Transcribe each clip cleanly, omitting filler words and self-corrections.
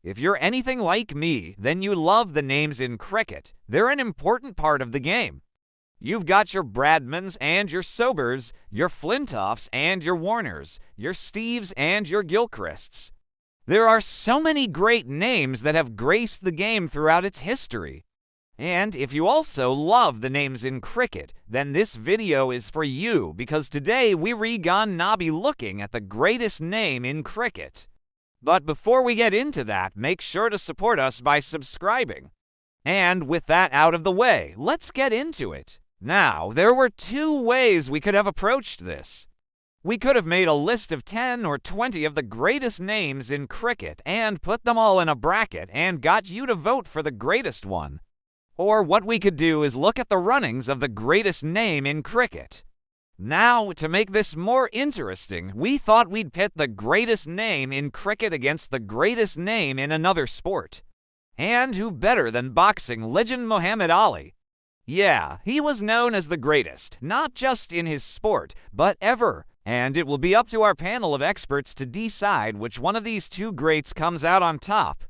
If you're anything like me, then you love the names in cricket. They're an important part of the game. You've got your Bradmans and your Sobers, your Flintoffs and your Warners, your Steves and your Gilchrists. There are so many great names that have graced the game throughout its history. And if you also love the names in cricket, then this video is for you, because today we're gonna be looking at the greatest name in cricket. But before we get into that, make sure to support us by subscribing. And with that out of the way, let's get into it. Now, there were two ways we could have approached this. We could have made a list of 10 or 20 of the greatest names in cricket and put them all in a bracket and got you to vote for the greatest one. Or what we could do is look at the runnings of the greatest name in cricket. Now, to make this more interesting, we thought we'd pit the greatest name in cricket against the greatest name in another sport. And who better than boxing legend Muhammad Ali? Yeah, he was known as the greatest, not just in his sport, but ever. And it will be up to our panel of experts to decide which one of these two greats comes out on top.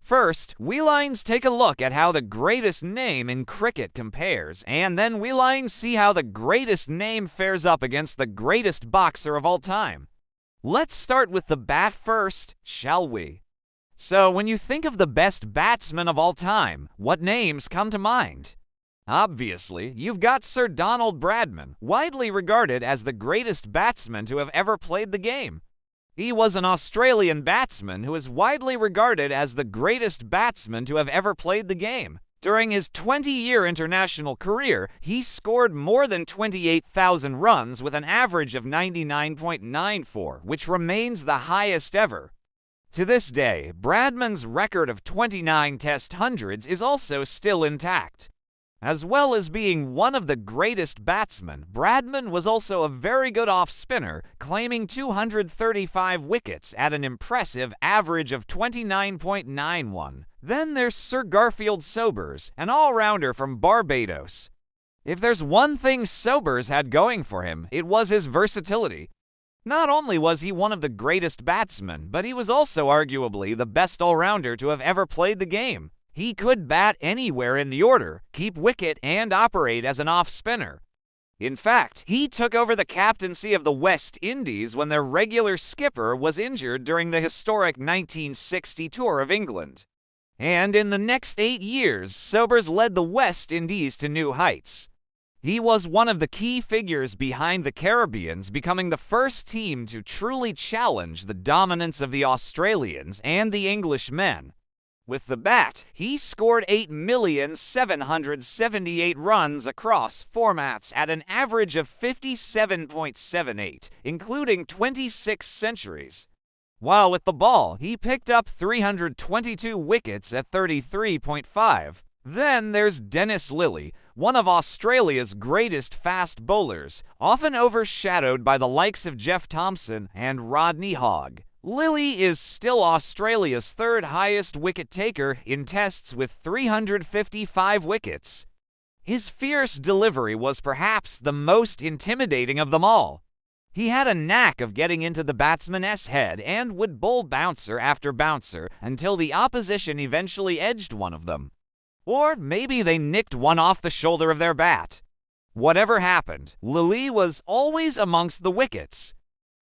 First, we take a look at how the greatest name in cricket compares, and then we see how the greatest name fares up against the greatest boxer of all time. Let's start with the bat first, shall we? So, when you think of the best batsman of all time, what names come to mind? Obviously, you've got Sir Donald Bradman, widely regarded as the greatest batsman to have ever played the game. He was an Australian batsman who is widely regarded as the greatest batsman to have ever played the game. During his 20-year international career, he scored more than 28,000 runs with an average of 99.94, which remains the highest ever. To this day, Bradman's record of 29 Test hundreds is also still intact. As well as being one of the greatest batsmen, Bradman was also a very good off-spinner, claiming 235 wickets at an impressive average of 29.91. Then there's Sir Garfield Sobers, an all-rounder from Barbados. If there's one thing Sobers had going for him, it was his versatility. Not only was he one of the greatest batsmen, but he was also arguably the best all-rounder to have ever played the game. He could bat anywhere in the order, keep wicket, and operate as an off-spinner. In fact, he took over the captaincy of the West Indies when their regular skipper was injured during the historic 1960 tour of England. And in the next 8 years, Sobers led the West Indies to new heights. He was one of the key figures behind the Caribbeans becoming the first team to truly challenge the dominance of the Australians and the Englishmen. With the bat, he scored 8,778 runs across formats at an average of 57.78, including 26 centuries. While with the ball, he picked up 322 wickets at 33.5. Then there's Dennis Lillee, one of Australia's greatest fast bowlers, often overshadowed by the likes of Jeff Thomson and Rodney Hogg. Lillee is still Australia's third highest wicket taker in tests with 355 wickets. His fierce delivery was perhaps the most intimidating of them all. He had a knack of getting into the batsman's head and would bowl bouncer after bouncer until the opposition eventually edged one of them. Or maybe they nicked one off the shoulder of their bat. Whatever happened, Lillee was always amongst the wickets.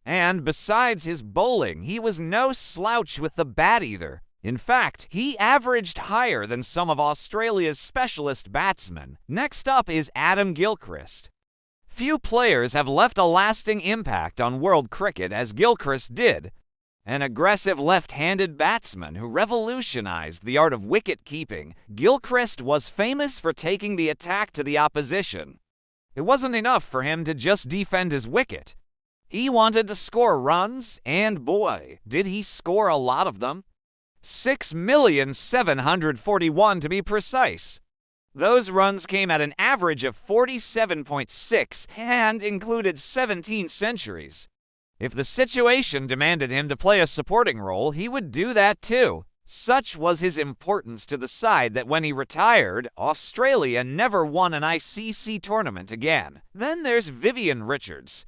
And besides his bowling, he was no slouch with the bat either. In fact, he averaged higher than some of Australia's specialist batsmen. Next up is Adam Gilchrist. Few players have left a lasting impact on world cricket as Gilchrist did. An aggressive left-handed batsman who revolutionized the art of wicket-keeping, Gilchrist was famous for taking the attack to the opposition. It wasn't enough for him to just defend his wicket. He wanted to score runs, and boy, did he score a lot of them. 6,741 to be precise. Those runs came at an average of 47.6 and included 17 centuries. If the situation demanded him to play a supporting role, he would do that too. Such was his importance to the side that when he retired, Australia never won an ICC tournament again. Then there's Vivian Richards.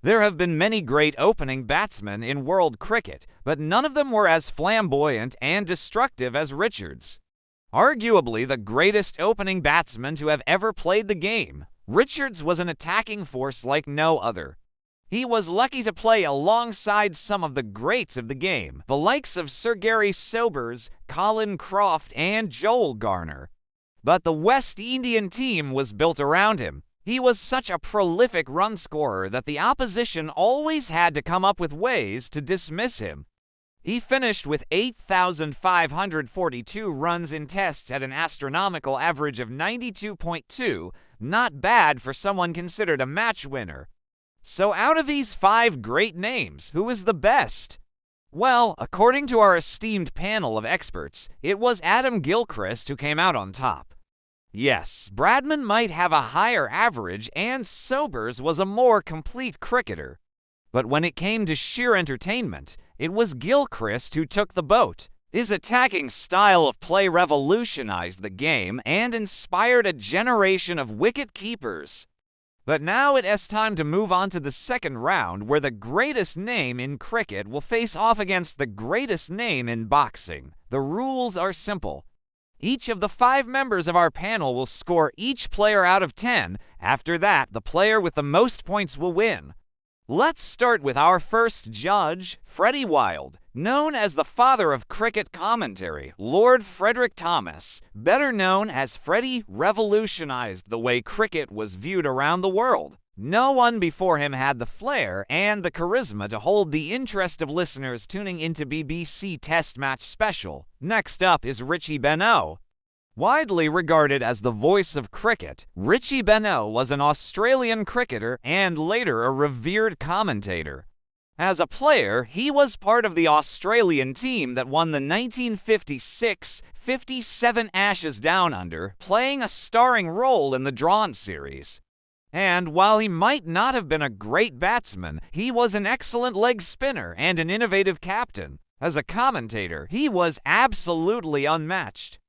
There have been many great opening batsmen in world cricket, but none of them were as flamboyant and destructive as Richards. Arguably the greatest opening batsman to have ever played the game, Richards was an attacking force like no other. He was lucky to play alongside some of the greats of the game, the likes of Sir Gary Sobers, Colin Croft, and Joel Garner. But the West Indian team was built around him. He was such a prolific run scorer that the opposition always had to come up with ways to dismiss him. He finished with 8,542 runs in tests at an astronomical average of 92.2, not bad for someone considered a match winner. So out of these 5 great names, who is the best? Well, according to our esteemed panel of experts, it was Adam Gilchrist who came out on top. Yes, Bradman might have a higher average, and Sobers was a more complete cricketer. But when it came to sheer entertainment, it was Gilchrist who took the boat. His attacking style of play revolutionized the game and inspired a generation of wicket keepers. But now it is time to move on to the second round, where the greatest name in cricket will face off against the greatest name in boxing. The rules are simple. Each of the 5 members of our panel will score each player out of 10. After that, the player with the most points will win. Let's start with our first judge, Freddie Wilde, known as the father of cricket commentary. Lord Frederick Thomas, better known as Freddie, revolutionized the way cricket was viewed around the world. No one before him had the flair and the charisma to hold the interest of listeners tuning into BBC Test Match Special. Next up is Richie Benaud. Widely regarded as the voice of cricket, Richie Benaud was an Australian cricketer and later a revered commentator. As a player, he was part of the Australian team that won the 1956-57 Ashes Down Under, playing a starring role in the Drawn series. And while he might not have been a great batsman, he was an excellent leg spinner and an innovative captain. As a commentator, he was absolutely unmatched.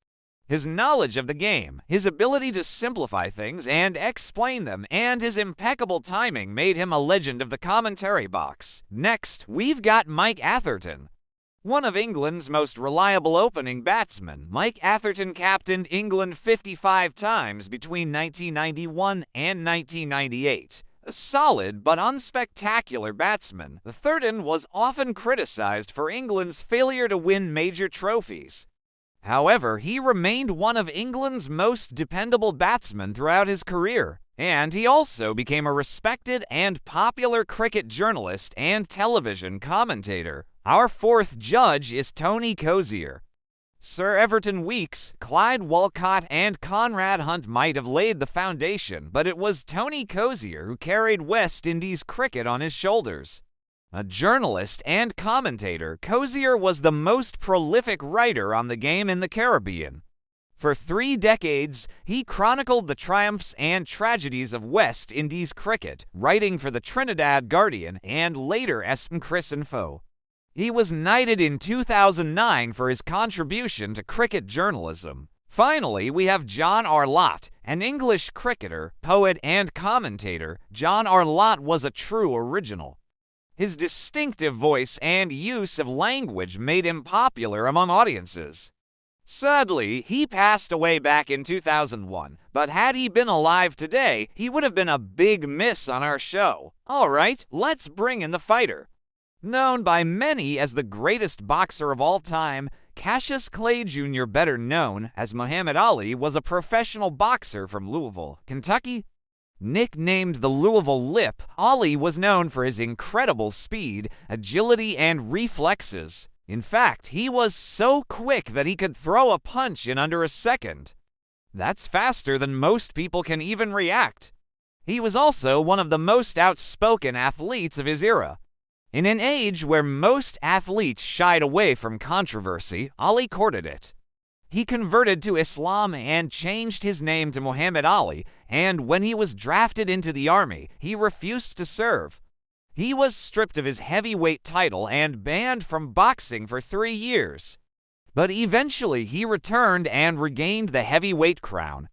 His knowledge of the game, his ability to simplify things and explain them, and his impeccable timing made him a legend of the commentary box. Next, we've got Mike Atherton. One of England's most reliable opening batsmen, Mike Atherton captained England 55 times between 1991 and 1998. A solid but unspectacular batsman, Atherton was often criticized for England's failure to win major trophies. However, he remained one of England's most dependable batsmen throughout his career, and he also became a respected and popular cricket journalist and television commentator. Our fourth judge is Tony Cozier. Sir Everton Weekes, Clyde Walcott, and Conrad Hunt might have laid the foundation, but it was Tony Cozier who carried West Indies cricket on his shoulders. A journalist and commentator, Cozier was the most prolific writer on the game in the Caribbean. For 3 decades, he chronicled the triumphs and tragedies of West Indies cricket, writing for the Trinidad Guardian and later Cricinfo. He was knighted in 2009 for his contribution to cricket journalism. Finally, we have John Arlott, an English cricketer, poet, and commentator. John Arlott was a true original. His distinctive voice and use of language made him popular among audiences. Sadly, he passed away back in 2001, but had he been alive today, he would have been a big miss on our show. Alright, let's bring in the fighter. Known by many as the greatest boxer of all time, Cassius Clay Jr., better known as Muhammad Ali, was a professional boxer from Louisville, Kentucky. Nicknamed the Louisville Lip, Ali was known for his incredible speed, agility, and reflexes. In fact, he was so quick that he could throw a punch in under a second. That's faster than most people can even react. He was also one of the most outspoken athletes of his era. In an age where most athletes shied away from controversy, Ali courted it. He converted to Islam and changed his name to Muhammad Ali, and when he was drafted into the army, he refused to serve. He was stripped of his heavyweight title and banned from boxing for 3 years. But eventually he returned and regained the heavyweight crown.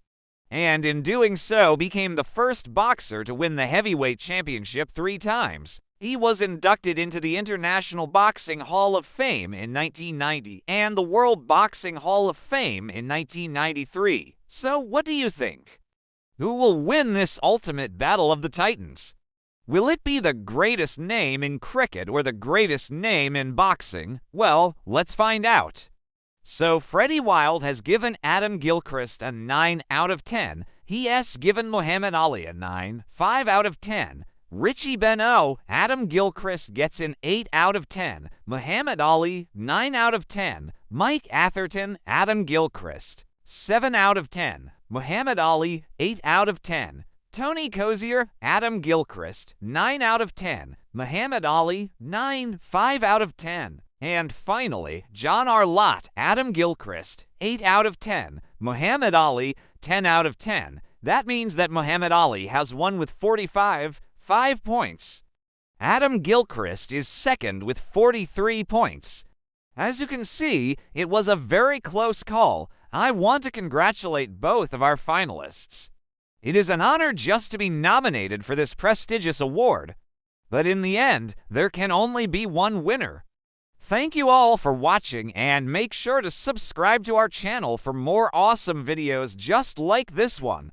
and in doing so became the first boxer to win the heavyweight championship 3 times. He was inducted into the International Boxing Hall of Fame in 1990 and the World Boxing Hall of Fame in 1993. So what do you think? Who will win this ultimate battle of the titans? Will it be the greatest name in cricket or the greatest name in boxing? Well, let's find out. So Freddie Wild has given Adam Gilchrist a 9 out of 10. He has given Muhammad Ali a 9, 5 out of 10. Richie Beno, Adam Gilchrist gets an 8 out of 10. Muhammad Ali, 9 out of 10. Mike Atherton, Adam Gilchrist, 7 out of 10. Muhammad Ali, 8 out of 10. Tony Cozier, Adam Gilchrist, 9 out of 10. Muhammad Ali, 9, 5 out of 10. And finally, John R. Lott, Adam Gilchrist, 8 out of 10. Muhammad Ali, 10 out of 10. That means that Muhammad Ali has won with 5 points. Adam Gilchrist is second with 43 points. As you can see, it was a very close call. I want to congratulate both of our finalists. It is an honor just to be nominated for this prestigious award. But in the end, there can only be one winner. Thank you all for watching, and make sure to subscribe to our channel for more awesome videos just like this one.